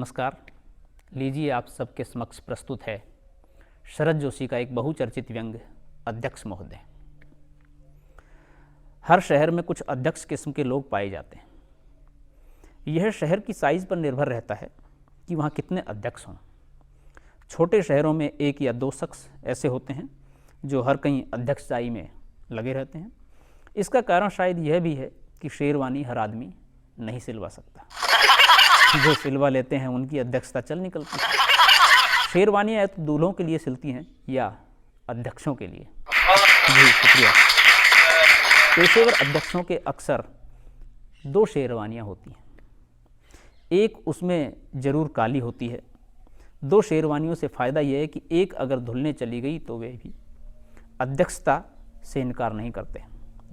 नमस्कार। लीजिए आप सबके समक्ष प्रस्तुत है शरद जोशी का एक बहुचर्चित व्यंग्य अध्यक्ष महोदय। हर शहर में कुछ अध्यक्ष किस्म के लोग पाए जाते हैं। यह शहर की साइज़ पर निर्भर रहता है कि वहाँ कितने अध्यक्ष हों। छोटे शहरों में एक या दो शख्स ऐसे होते हैं जो हर कहीं अध्यक्षताई में लगे रहते हैं। इसका कारण शायद यह भी है कि शेरवानी हर आदमी नहीं सिलवा सकता। जो सिलवा लेते हैं उनकी अध्यक्षता चल निकलती है। शेरवानियाँ या तो दूल्हों के लिए सिलती हैं या अध्यक्षों के लिए। जी शुक्रिया। पेशेवर अध्यक्षों के अक्सर दो शेरवानियाँ होती हैं। एक उसमें ज़रूर काली होती है। दो शेरवानियों से फ़ायदा यह है कि एक अगर धुलने चली गई तो वे भी अध्यक्षता से इनकार नहीं करते,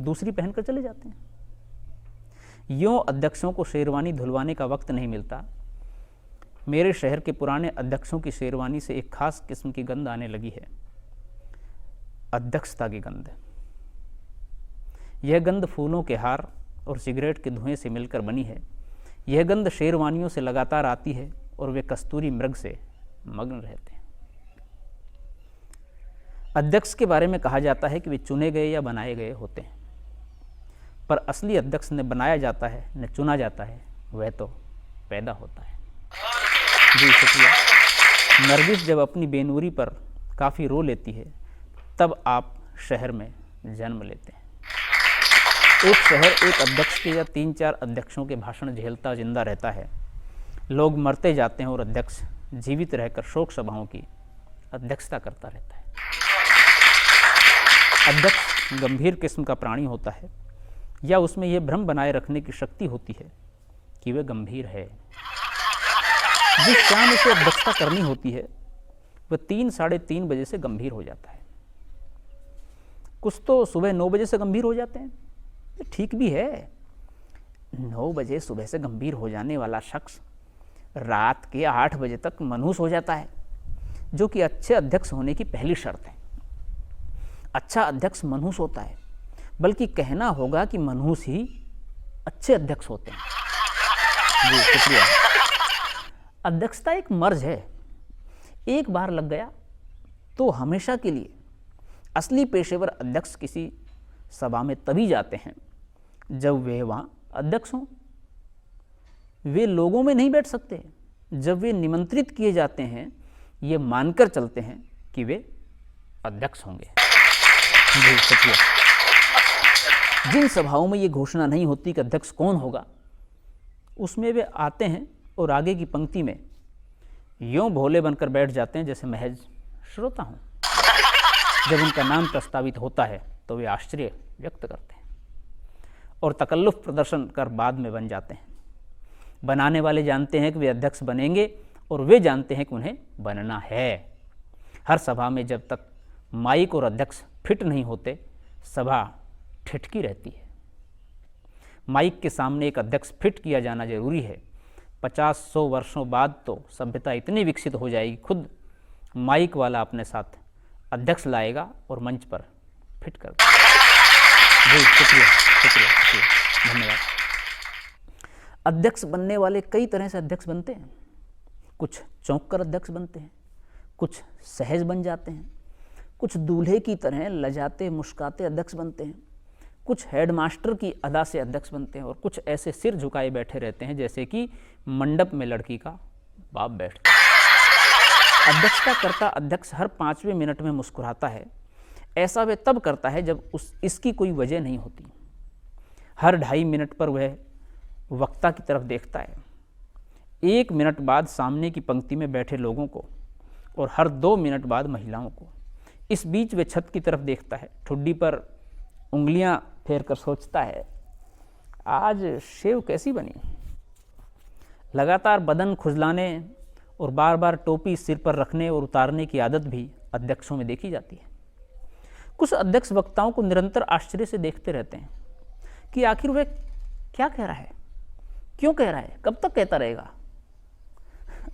दूसरी पहनकर चले जाते हैं। यूँ अध्यक्षों को शेरवानी धुलवाने का वक्त नहीं मिलता। मेरे शहर के पुराने अध्यक्षों की शेरवानी से एक खास किस्म की गंध आने लगी है, अध्यक्षता की गंध। यह गंध फूलों के हार और सिगरेट के धुएं से मिलकर बनी है। यह गंध शेरवानियों से लगातार आती है और वे कस्तूरी मृग से मग्न रहते हैं। अध्यक्ष के बारे में कहा जाता है कि वे चुने गए या बनाए गए होते हैं, पर असली अध्यक्ष न बनाया जाता है न चुना जाता है, वह तो पैदा होता है। जी शुक्रिया। नरगिस जब अपनी बेनूरी पर काफ़ी रो लेती है तब आप शहर में जन्म लेते हैं। एक शहर एक अध्यक्ष के या 3-4 अध्यक्षों के भाषण झेलता जिंदा रहता है। लोग मरते जाते हैं और अध्यक्ष जीवित रहकर शोक सभाओं की अध्यक्षता करता रहता है। अध्यक्ष गंभीर किस्म का प्राणी होता है या उसमें यह भ्रम बनाए रखने की शक्ति होती है कि वह गंभीर है। जिस शाम उसे अध्यक्षता करनी होती है वह 3-3:30 बजे से गंभीर हो जाता है। कुछ तो सुबह 9 बजे से गंभीर हो जाते हैं। ठीक भी है, 9 बजे सुबह से गंभीर हो जाने वाला शख्स रात के 8 बजे तक मनहूस हो जाता है, जो कि अच्छे अध्यक्ष होने की पहली शर्त है। अच्छा अध्यक्ष मनहूस होता है, बल्कि कहना होगा कि मनहूस ही अच्छे अध्यक्ष होते हैं। जी शुक्रिया। अध्यक्षता एक मर्ज है, एक बार लग गया तो हमेशा के लिए। असली पेशेवर अध्यक्ष किसी सभा में तभी जाते हैं जब वे वहाँ अध्यक्ष हों। वे लोगों में नहीं बैठ सकते। जब वे निमंत्रित किए जाते हैं ये मानकर चलते हैं कि वे अध्यक्ष होंगे। जी शुक्रिया। जिन सभाओं में ये घोषणा नहीं होती कि अध्यक्ष कौन होगा, उसमें वे आते हैं और आगे की पंक्ति में यूँ भोले बनकर बैठ जाते हैं जैसे महज श्रोता हों। जब उनका नाम प्रस्तावित होता है तो वे आश्चर्य व्यक्त करते हैं और तकल्लुफ़ प्रदर्शन कर बाद में बन जाते हैं। बनाने वाले जानते हैं कि वे अध्यक्ष बनेंगे और वे जानते हैं कि उन्हें बनना है। हर सभा में जब तक माइक और अध्यक्ष फिट नहीं होते, सभा ठिठकी रहती है। माइक के सामने एक अध्यक्ष फिट किया जाना जरूरी है। 50-100 वर्षों बाद तो सभ्यता इतनी विकसित हो जाएगी, खुद माइक वाला अपने साथ अध्यक्ष लाएगा और मंच पर फिट कर देगा। जी शुक्रिया शुक्रिया शुक्रिया, धन्यवाद। अध्यक्ष बनने वाले कई तरह से अध्यक्ष बनते हैं। कुछ चौंक कर अध्यक्ष बनते हैं, कुछ सहज बन जाते हैं, कुछ दूल्हे की तरह लजाते मुस्कुराते अध्यक्ष बनते हैं, कुछ हेडमास्टर की अदा से अध्यक्ष बनते हैं और कुछ ऐसे सिर झुकाए बैठे रहते हैं जैसे कि मंडप में लड़की का बाप बैठता है। अध्यक्षता करता अध्यक्ष हर 5वें मिनट में मुस्कुराता है। ऐसा वह तब करता है जब इसकी कोई वजह नहीं होती। हर 2.5 मिनट पर वह वक्ता की तरफ देखता है, 1 मिनट बाद सामने की पंक्ति में बैठे लोगों को और हर 2 मिनट बाद महिलाओं को। इस बीच वह छत की तरफ देखता है, ठुड्डी पर उंगलियां फेर कर सोचता है, आज शेव कैसी बनी। लगातार बदन खुजलाने और बार बार टोपी सिर पर रखने और उतारने की आदत भी अध्यक्षों में देखी जाती है। कुछ अध्यक्ष वक्ताओं को निरंतर आश्चर्य से देखते रहते हैं कि आखिर वह क्या कह रहा है, क्यों कह रहा है, कब तक कहता रहेगा।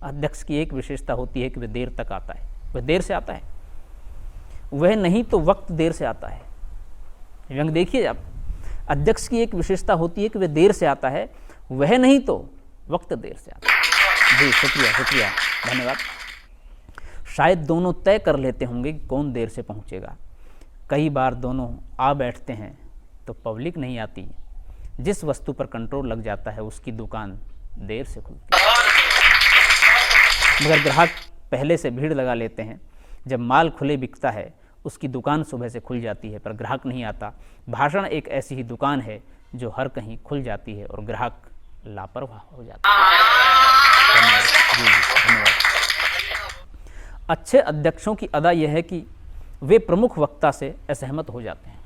अध्यक्ष की एक विशेषता होती है कि वह देर तक आता है, वह देर से आता है। वह नहीं तो वक्त देर से आता है। व्यंग देखिए आप, अध्यक्ष की एक विशेषता होती है कि वह देर से आता है, वह नहीं तो वक्त देर से आता है। जी शुक्रिया शुक्रिया, धन्यवाद। शायद दोनों तय कर लेते होंगे कि कौन देर से पहुंचेगा। कई बार दोनों आ बैठते हैं तो पब्लिक नहीं आती। जिस वस्तु पर कंट्रोल लग जाता है उसकी दुकान देर से खुलती है। मगर ग्राहक पहले से भीड़ लगा लेते हैं। जब माल खुले बिकता है उसकी दुकान सुबह से खुल जाती है पर ग्राहक नहीं आता। भाषण एक ऐसी ही दुकान है जो हर कहीं खुल जाती है और ग्राहक लापरवाह हो जाता है। धन्यवाद। अच्छे अध्यक्षों की अदा यह है कि वे प्रमुख वक्ता से असहमत हो जाते हैं।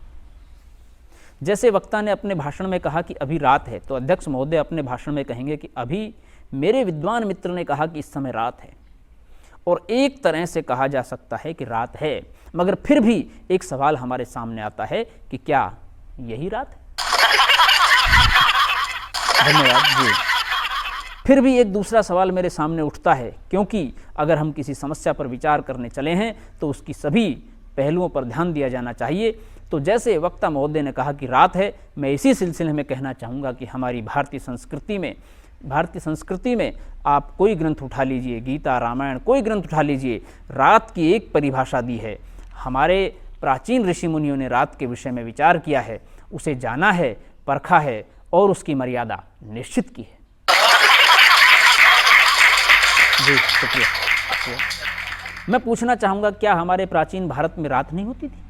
जैसे वक्ता ने अपने भाषण में कहा कि अभी रात है, तो अध्यक्ष महोदय अपने भाषण में कहेंगे कि अभी मेरे विद्वान मित्र ने कहा कि इस समय रात है। और एक तरह से कहा जा सकता है कि रात है, मगर फिर भी एक सवाल हमारे सामने आता है कि क्या यही रात है? धन्यवाद जी। फिर भी एक दूसरा सवाल मेरे सामने उठता है, क्योंकि अगर हम किसी समस्या पर विचार करने चले हैं तो उसकी सभी पहलुओं पर ध्यान दिया जाना चाहिए। तो जैसे वक्ता महोदय ने कहा कि रात है, मैं इसी सिलसिले में कहना चाहूँगा कि हमारी भारतीय संस्कृति में आप कोई ग्रंथ उठा लीजिए, गीता, रामायण, कोई ग्रंथ उठा लीजिए, रात की एक परिभाषा दी है। हमारे प्राचीन ऋषि मुनियों ने रात के विषय में विचार किया है, उसे जाना है, परखा है और उसकी मर्यादा निश्चित की है। जी शुक्रिया। मैं पूछना चाहूँगा, क्या हमारे प्राचीन भारत में रात नहीं होती थी?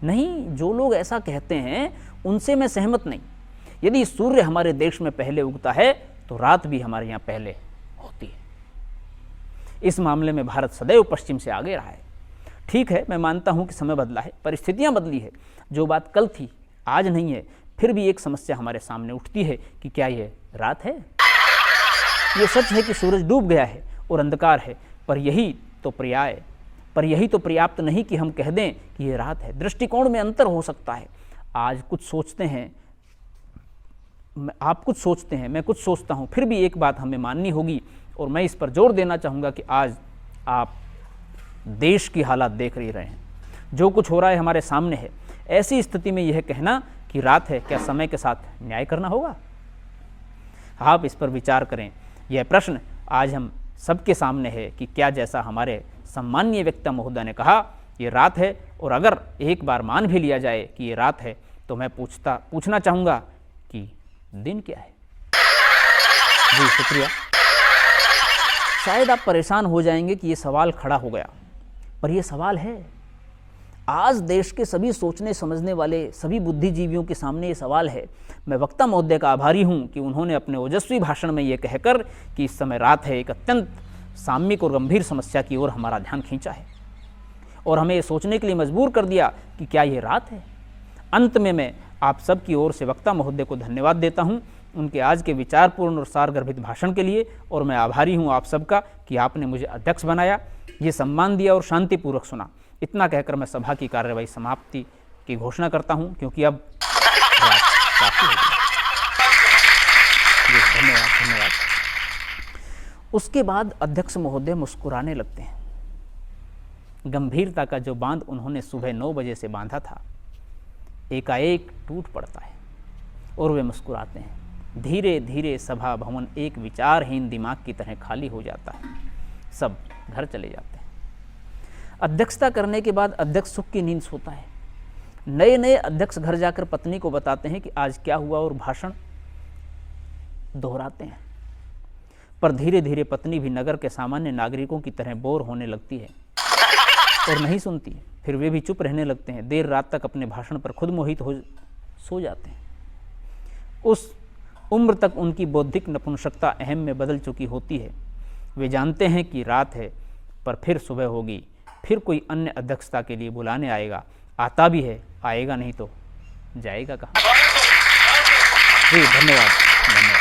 नहीं, जो लोग ऐसा कहते हैं उनसे मैं सहमत नहीं। यदि सूर्य हमारे देश में पहले उगता है तो रात भी हमारे यहाँ पहले होती है। इस मामले में भारत सदैव पश्चिम से आगे रहा है। ठीक है, मैं मानता हूँ कि समय बदला है, परिस्थितियाँ बदली है, जो बात कल थी आज नहीं है। फिर भी एक समस्या हमारे सामने उठती है कि क्या यह रात है? ये सच है कि सूरज डूब गया है और अंधकार है, पर यही तो पर्याप्त नहीं कि हम कह दें कि ये रात है। दृष्टिकोण में अंतर हो सकता है। आज कुछ सोचते हैं, आप कुछ सोचते हैं, मैं कुछ सोचता हूँ, फिर भी एक बात हमें माननी होगी और मैं इस पर जोर देना चाहूँगा कि आज आप देश की हालात देख ही रहे हैं, जो कुछ हो रहा है हमारे सामने है। ऐसी स्थिति में यह कहना कि रात है, क्या समय के साथ न्याय करना होगा? आप इस पर विचार करें। यह प्रश्न आज हम सबके सामने है कि क्या जैसा हमारे सम्माननीय वक्ता महोदय ने कहा ये रात है, और अगर एक बार मान भी लिया जाए कि ये रात है, तो मैं पूछना चाहूँगा कि दिन क्या है? जी शुक्रिया। शायद आप परेशान हो जाएंगे कि ये सवाल खड़ा हो गया, पर यह सवाल है। आज देश के सभी सोचने समझने वाले सभी बुद्धिजीवियों के सामने ये सवाल है। मैं वक्ता महोदय का आभारी हूँ कि उन्होंने अपने ओजस्वी भाषण में ये कहकर कि इस समय रात है, एक अत्यंत साम्यिक और गंभीर समस्या की ओर हमारा ध्यान खींचा है और हमें ये सोचने के लिए मजबूर कर दिया कि क्या ये रात है। अंत में मैं आप सब की ओर से वक्ता महोदय को धन्यवाद देता हूँ उनके आज के विचारपूर्ण और सारगर्भित भाषण के लिए, और मैं आभारी हूँ आप सबका कि आपने मुझे अध्यक्ष बनाया, ये सम्मान दिया और शांतिपूर्वक सुना। इतना कहकर मैं सभा की कार्यवाही समाप्ति की घोषणा करता हूँ, क्योंकि अब रात काफी हो गई। धन्यवाद। उसके बाद अध्यक्ष महोदय मुस्कुराने लगते हैं। गंभीरता का जो बांध उन्होंने सुबह 9 बजे से बांधा था, एकाएक टूट पड़ता है और वे मुस्कुराते हैं। धीरे धीरे सभा भवन एक विचारहीन दिमाग की तरह खाली हो जाता है। सब घर चले जाते हैं। अध्यक्षता करने के बाद अध्यक्ष सुख की नींद सोता है। नए नए अध्यक्ष घर जाकर पत्नी को बताते हैं कि आज क्या हुआ और भाषण दोहराते हैं, पर धीरे धीरे पत्नी भी नगर के सामान्य नागरिकों की तरह बोर होने लगती है और नहीं सुनती। फिर वे भी चुप रहने लगते हैं। देर रात तक अपने भाषण पर खुद मोहित हो सो जाते हैं। उस उम्र तक उनकी बौद्धिक नपुंसकता अहम में बदल चुकी होती है। वे जानते हैं कि रात है, पर फिर सुबह होगी, फिर कोई अन्य अध्यक्षता के लिए बुलाने आएगा। आता भी है, आएगा नहीं तो जाएगा कहाँ? जी धन्यवाद।